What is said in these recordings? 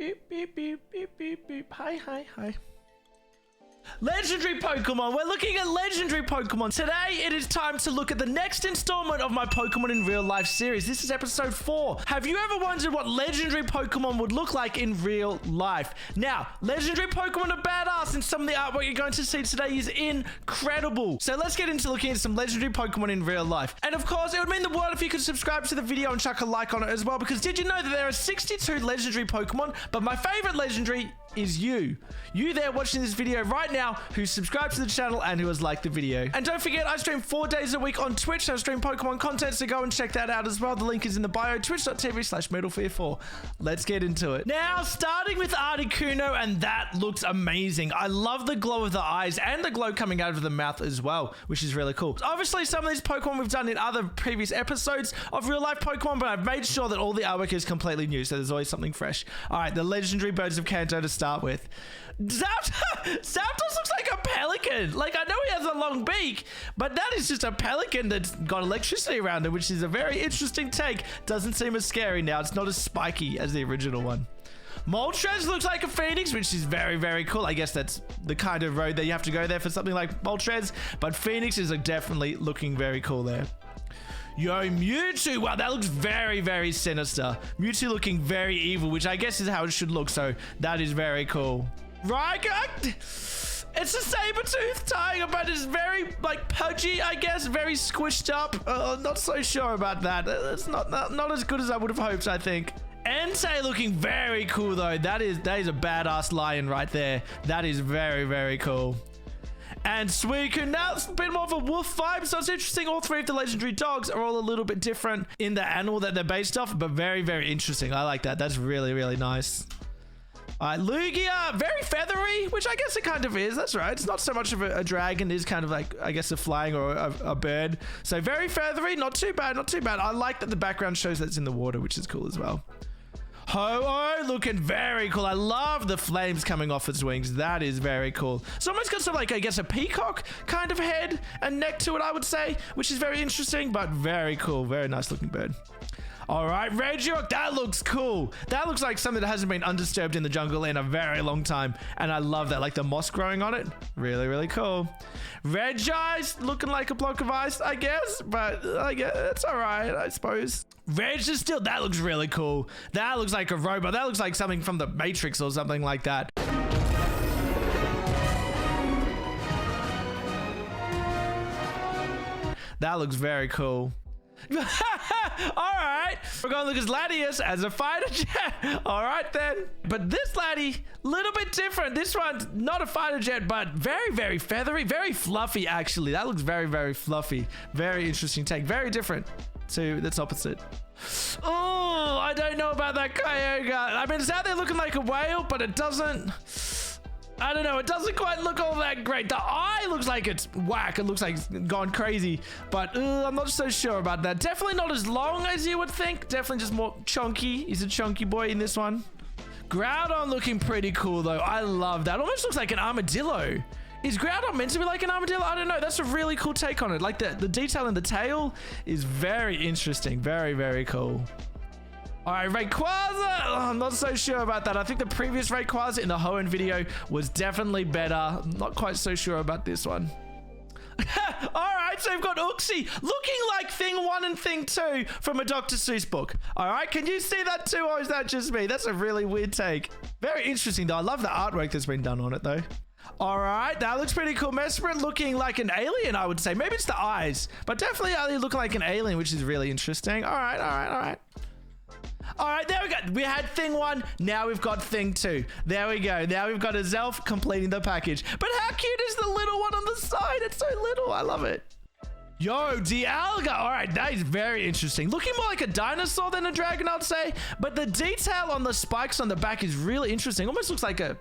beep, beep, beep, beep, beep, beep. Hi, hi, hi. Legendary Pokemon. We're looking at legendary Pokemon. Today, it is time to look at the next installment of my Pokemon in Real Life series. This is episode 4. Have you ever wondered what legendary Pokemon would look like in real life? Now, legendary Pokemon are badass, and some of the artwork you're going to see today is incredible. So let's get into looking at some legendary Pokemon in real life. And of course, it would mean the world if you could subscribe to the video and chuck a like on it as well, because did you know that there are 62 legendary Pokemon, but my favorite legendary is you. You there watching this video right now who subscribed to the channel and who has liked the video. And don't forget, I stream 4 days a week on Twitch. I stream Pokemon content, so go and check that out as well. The link is in the bio, twitch.tv/MetalFear4. Let's get into it. Now, starting with Articuno, and that looks amazing. I love the glow of the eyes and the glow coming out of the mouth as well, which is really cool. Obviously, some of these Pokemon we've done in other previous episodes of real life Pokemon, but I've made sure that all the artwork is completely new, so there's always something fresh. All right, the legendary birds of Kanto to start with. Zapdos looks like a pelican. Like, I know he has a long beak, but that is just a pelican that's got electricity around it, which is a very interesting take. Doesn't seem as scary now. It's not as spiky as the original one. Moltres looks like a phoenix, which is very, very cool. I guess that's the kind of road that you have to go there for something like Moltres, but phoenix is definitely looking very cool there. Yo, Mewtwo. Wow, that looks very, very sinister. Mewtwo looking very evil, which I guess is how it should look, so that is very cool. Regirock. It's a saber-tooth tiger, but it's very, like, pudgy, I guess. Very squished up. Not so sure about that. It's not as good as I would have hoped, I think. Entei looking very cool, though. That is a badass lion right there. That is very, very cool. And Suicune, now it's a bit more of a wolf vibe, so it's interesting. All 3 of the legendary dogs are all a little bit different in the animal that they're based off, but very, very interesting. I like that. That's really, really nice. All right, Lugia, very feathery, which I guess it kind of is. That's right. It's not so much of a dragon. It is kind of like, I guess, a flying or a bird. So very feathery. Not too bad. Not too bad. I like that the background shows that it's in the water, which is cool as well. Ho-Oh looking very cool. I love the flames coming off its wings. That is very cool. It's almost got some, like, I guess, a peacock kind of head and neck to it, I would say, which is very interesting, but very cool. Very nice looking bird. All right, Regirock, that looks cool. That looks like something that hasn't been undisturbed in the jungle in a very long time, and I love that, like the moss growing on it. Really, really cool. Regice looking like a block of ice, I guess, but I guess it's all right, I suppose. Registeel, that looks really cool. That looks like a robot. That looks like something from the Matrix or something like that. That looks very cool. All right, we're going to look at Latias as a fighter jet. All right then, but this laddie, little bit different. This one's not a fighter jet, but very, very feathery, very fluffy actually. That looks very, very fluffy. Very interesting take. Very different to its opposite. Oh, I don't know about that Kyogre. I mean, it's out there looking like a whale, but it doesn't. I don't know. It doesn't quite look all that great. The eye looks like it's whack. It looks like it's gone crazy. But I'm not so sure about that. Definitely not as long as you would think. Definitely just more chunky. He's a chunky boy in this one. Groudon looking pretty cool, though. I love that. Almost looks like an armadillo. Is Groudon meant to be like an armadillo? I don't know. That's a really cool take on it. Like the detail in the tail is very interesting. Very, very cool. All right, Rayquaza. Oh, I'm not so sure about that. I think the previous Rayquaza in the Hoenn video was definitely better. I'm not quite so sure about this one. All right, so we've got Uxie looking like Thing 1 and Thing 2 from a Dr. Seuss book. All right, can you see that too, or is that just me? That's a really weird take. Very interesting, though. I love the artwork that's been done on it, though. All right, that looks pretty cool. Mesprit looking like an alien, I would say. Maybe it's the eyes, but definitely looking like an alien, which is really interesting. All right, all right, all right. All right, there we go. We had Thing 1. Now we've got Thing 2. There we go. Now we've got Azelf completing the package. But how cute is the little one on the side? It's so little. I love it. Yo, Dialga. All right, that is very interesting. Looking more like a dinosaur than a dragon, I'd say. But the detail on the spikes on the back is really interesting. Almost looks like a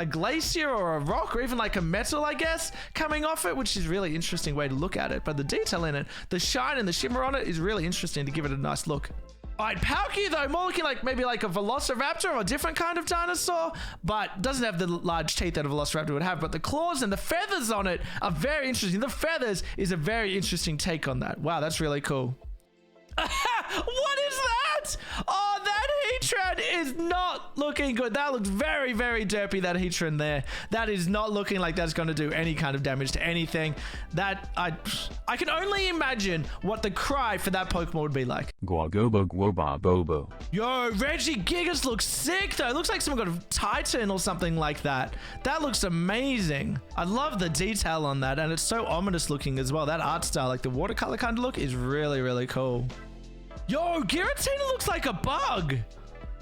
glacier or a rock or even like a metal, I guess, coming off it, which is really interesting way to look at it. But the detail in it, the shine and the shimmer on it is really interesting to give it a nice look. All right, Palkia, though, more looking like maybe like a velociraptor or a different kind of dinosaur, but doesn't have the large teeth that a velociraptor would have, but the claws and the feathers on it are very interesting. The feathers is a very interesting take on that. Wow, that's really cool. What is that? Oh, that Heatran is not looking good. That looks very, very derpy, that Heatran there. That is not looking like that's going to do any kind of damage to anything. That, I can only imagine what the cry for that Pokemon would be like. Guagoba Guoba Bobo. Yo, Regigigas looks sick though. It looks like someone got a Titan or something like that. That looks amazing. I love the detail on that, and it's so ominous looking as well. That art style, like the watercolor kind of look, is really, really cool. Yo, Giratina looks like a bug.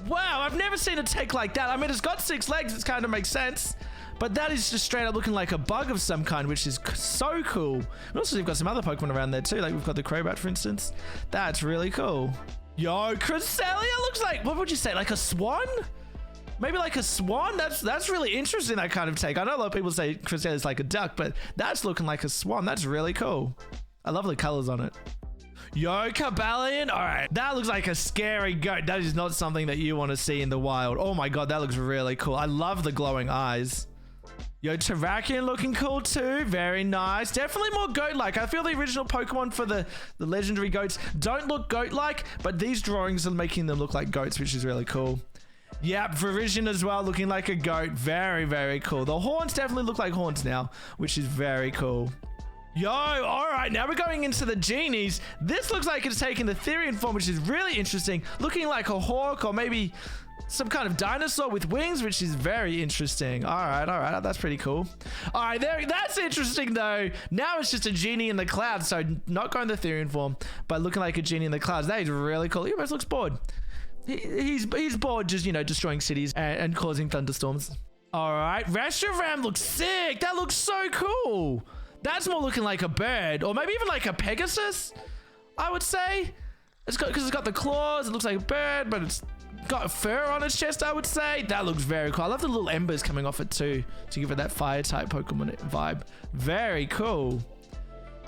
Wow, I've never seen a take like that. I mean, it's got 6 legs. It kind of makes sense. But that is just straight up looking like a bug of some kind, which is so cool. And also, we've got some other Pokemon around there too. Like, we've got the Crobat, for instance. That's really cool. Yo, Cresselia looks like, what would you say, like a swan? Maybe like a swan? That's really interesting, that kind of take. I know a lot of people say Cresselia is like a duck, but that's looking like a swan. That's really cool. I love the colors on it. Yo, Cobalion. All right, that looks like a scary goat. That is not something that you want to see in the wild. Oh my god, that looks really cool. I love the glowing eyes. Yo, Terrakion looking cool too. Very nice. Definitely more goat-like. I feel the original Pokemon for the legendary goats don't look goat-like, but these drawings are making them look like goats, which is really cool. Yep, Virizion as well, looking like a goat. Very, very cool. The horns definitely look like horns now, which is very cool. Yo, all right, now we're going into the genies. This looks like it's taking the Therian form, which is really interesting. Looking like a hawk or maybe some kind of dinosaur with wings, which is very interesting. All right, that's pretty cool. All right, that's interesting though. Now it's just a genie in the clouds, so not going the Therian form, but looking like a genie in the clouds. That is really cool. He almost looks bored. He's bored just, you know, destroying cities and causing thunderstorms. All right, Reshiram looks sick. That looks so cool. That's more looking like a bird, or maybe even like a Pegasus, I would say. Because it's got the claws, it looks like a bird, but it's got fur on its chest, I would say. That looks very cool. I love the little embers coming off it too, to give it that fire type Pokemon vibe. Very cool.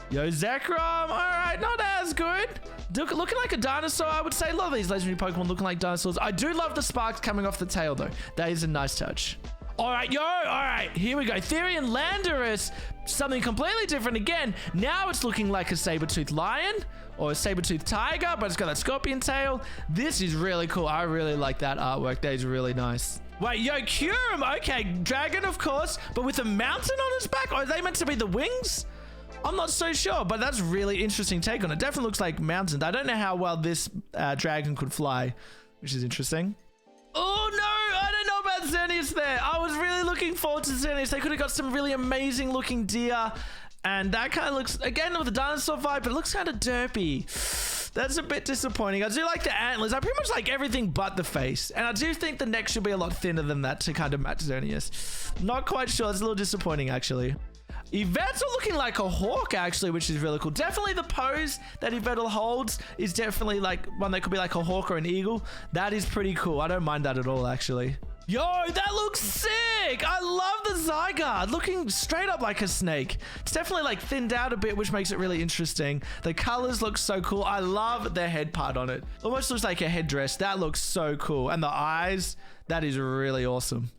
Yo, Zekrom, all right, not as good. Looking like a dinosaur, I would say. A lot of these legendary Pokemon looking like dinosaurs. I do love the sparks coming off the tail though. That is a nice touch. All right, yo, all right, here we go. Therian Landorus, something completely different again. Now it's looking like a saber-toothed lion or a saber-toothed tiger, but it's got that scorpion tail. This is really cool. I really like that artwork. That is really nice. Wait, yo, Kyurem, okay, dragon, of course, but with a mountain on its back? Or are they meant to be the wings? I'm not so sure, but that's really interesting take on it. Definitely looks like mountains. I don't know how well this dragon could fly, which is interesting. Oh, no, I don't know about Xerneas there. I was really looking forward to Xerneas. They could have got some really amazing looking deer. And that kind of looks, again, with the dinosaur vibe, but it looks kind of derpy. That's a bit disappointing. I do like the antlers. I pretty much like everything but the face. And I do think the neck should be a lot thinner than that to kind of match Xerneas. Not quite sure. It's a little disappointing, actually. Yvette's looking like a hawk, actually, which is really cool. Definitely the pose that Yvette holds is definitely like one that could be like a hawk or an eagle. That is pretty cool. I don't mind that at all, actually. Yo, that looks sick. I love the Zygarde, looking straight up like a snake. It's definitely like thinned out a bit, which makes it really interesting. The colors look so cool. I love the head part on it. Almost looks like a headdress. That looks so cool. And the eyes, that is really awesome.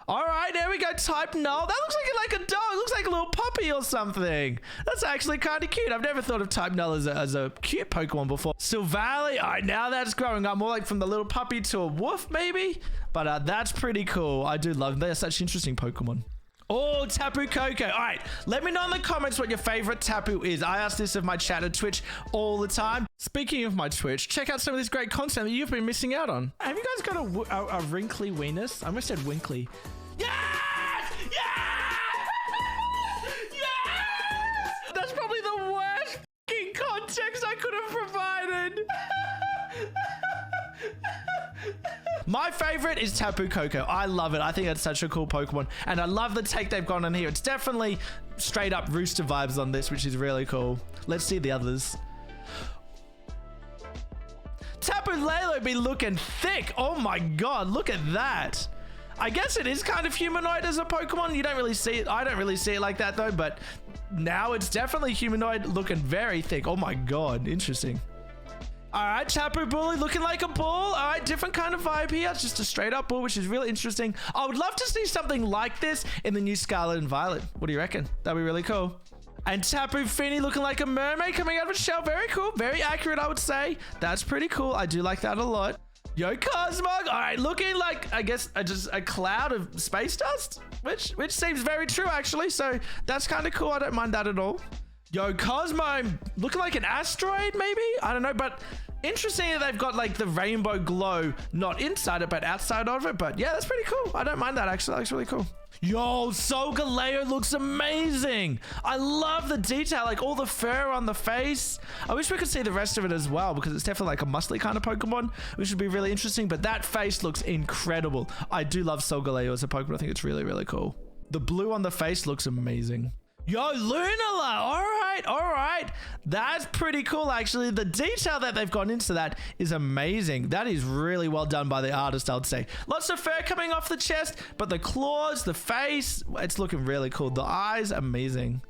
All right, there we go. Type Null. That looks like a dog. It looks like a little puppy or something. That's actually kind of cute. I've never thought of Type Null as a cute Pokemon before. Silvally. All right, now that's growing up more like from the little puppy to a wolf, maybe. But that's pretty cool. I do love them. They're such interesting Pokemon. Oh, Tapu Koko. All right, let me know in the comments what your favorite Tapu is. I ask this of my chat at Twitch all the time. Speaking of my Twitch, check out some of this great content that you've been missing out on. Have you guys got a wrinkly weenus? I almost said winkly. Yes! Yes! Yes! That's probably the worst fucking context I could have provided. My favorite is Tapu Koko. I love it. I think that's such a cool Pokemon. And I love the take they've gone on here. It's definitely straight up rooster vibes on this, which is really cool. Let's see the others. Tapu Lalo be looking thick. Oh my god, look at that. I guess it is kind of humanoid as a Pokemon. You don't really see it. I don't really see it like that though, but now it's definitely humanoid, looking very thick. Oh my god, interesting. All right, Tapu Bulu looking like a bull. All right, different kind of vibe here. It's just a straight up bull, which is really interesting. I would love to see something like this in the new Scarlet and Violet. What do you reckon? That'd be really cool. And Tapu Fini looking like a mermaid coming out of its shell. Very cool. Very accurate, I would say. That's pretty cool. I do like that a lot. Yo, Cosmog. All right, looking like, I guess, just a cloud of space dust, which seems very true, actually. So that's kind of cool. I don't mind that at all. Yo, Cosmo, looking like an asteroid, maybe? I don't know, but interesting that they've got like the rainbow glow, not inside it, but outside of it. But yeah, that's pretty cool. I don't mind that, actually. That looks really cool. Yo, Solgaleo looks amazing. I love the detail, like all the fur on the face. I wish we could see the rest of it as well, because it's definitely like a muscly kind of Pokemon, which would be really interesting. But that face looks incredible. I do love Solgaleo as a Pokemon. I think it's really, really cool. The blue on the face looks amazing. Yo, Lunala. All right. That's pretty cool, actually. The detail that they've gone into that is amazing. That is really well done by the artist, I would say. Lots of fur coming off the chest, but the claws, the face, it's looking really cool. The eyes, amazing.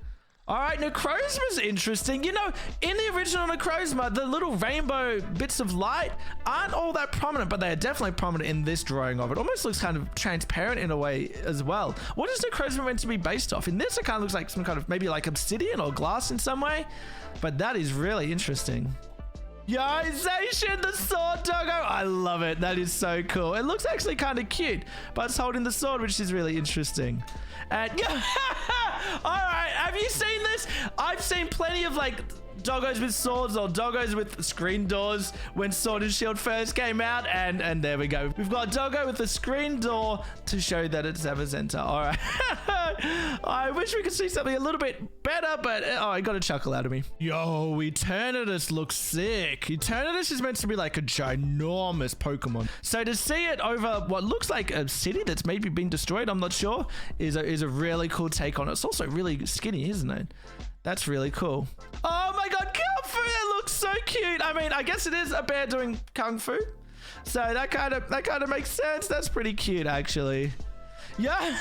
All right, Necrozma's interesting. You know, in the original Necrozma, the little rainbow bits of light aren't all that prominent, but they are definitely prominent in this drawing of it. Almost looks kind of transparent in a way as well. What is Necrozma meant to be based off? In this, it kind of looks like some kind of maybe like obsidian or glass in some way, but that is really interesting. Yo, Zacian, the sword doggo. I love it. That is so cool. It looks actually kind of cute, but it's holding the sword, which is really interesting. And yeah, all right. Have you seen this? I've seen plenty of like doggos with swords or doggos with screen doors when Sword and Shield first came out, and there we go. We've got a doggo with a screen door to show that it's Zamazenta. All right. I wish we could see something a little bit better, but oh, it got a chuckle out of me. Yo, Eternatus looks sick. Eternatus is meant to be like a ginormous Pokemon. So to see it over what looks like a city that's maybe been destroyed, I'm not sure, is a really cool take on it. It's also really skinny, isn't it? That's really cool. Oh my god, Kung Fu, that looks so cute. I mean, I guess it is a bear doing Kung Fu. So that kind of makes sense. That's pretty cute, actually. Yeah.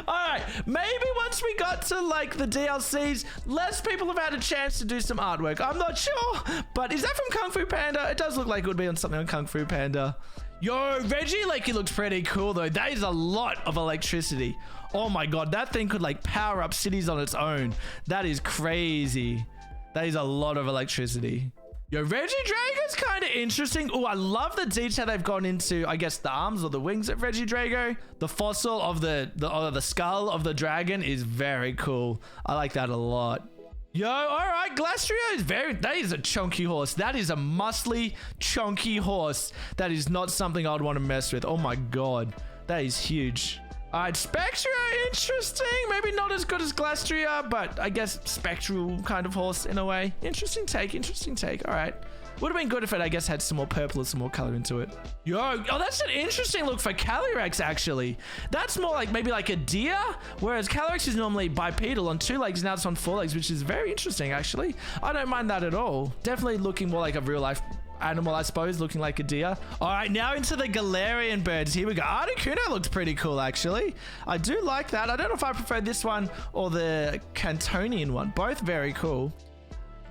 All right. Maybe once we got to like the DLCs, less people have had a chance to do some artwork. I'm not sure, but is that from Kung Fu Panda? It does look like it would be on something on Kung Fu Panda. Yo, Regice looks pretty cool though. That is a lot of electricity. Oh my god, that thing could like power up cities on its own. That is crazy. That is a lot of electricity. Yo, Regidrago's kind of interesting. Oh, I love the detail they've gone into, I guess, the arms or the wings of Regidrago. The fossil of the skull of the dragon is very cool. I like that a lot. Yo, all right, Glastrier is that is a chunky horse. That is a muscly, chunky horse. That is not something I'd want to mess with. Oh my god, that is huge. All right, Spectra, interesting. Maybe not as good as Glastrier, but I guess spectral kind of horse in a way. Interesting take, interesting take. All right. Would have been good if it, I guess, had some more purple or some more color into it. Yo, oh, that's an interesting look for Calyrex, actually. That's more like maybe like a deer, whereas Calyrex is normally bipedal on 2 legs, now it's on 4 legs, which is very interesting, actually. I don't mind that at all. Definitely looking more like a real life animal, I suppose, looking like a deer. All right, now into the Galarian birds. Here we go. Articuno looks pretty cool, actually. I do like that. I don't know if I prefer this one or the Cantonian one. Both very cool.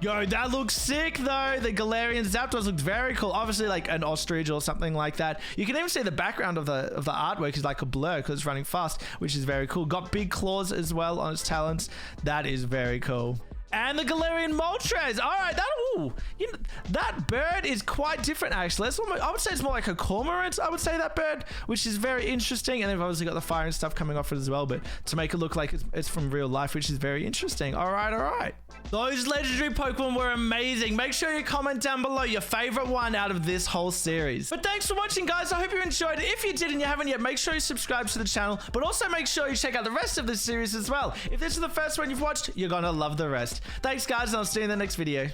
Yo, that looks sick though. The Galarian Zapdos looks very cool. Obviously like an ostrich or something like that. You can even see the background of the artwork is like a blur because it's running fast, which is very cool. Got big claws as well on its talons. That is very cool. And the Galarian Moltres. All right, that bird is quite different, actually. I would say it's more like a cormorant, I would say, that bird, which is very interesting. And they've obviously got the fire and stuff coming off it as well, but to make it look like it's from real life, which is very interesting. All right. Those legendary Pokemon were amazing. Make sure you comment down below your favorite one out of this whole series. But thanks for watching, guys. I hope you enjoyed it. If you did and you haven't yet, make sure you subscribe to the channel, but also make sure you check out the rest of this series as well. If this is the first one you've watched, you're gonna love the rest. Thanks, guys, and I'll see you in the next video.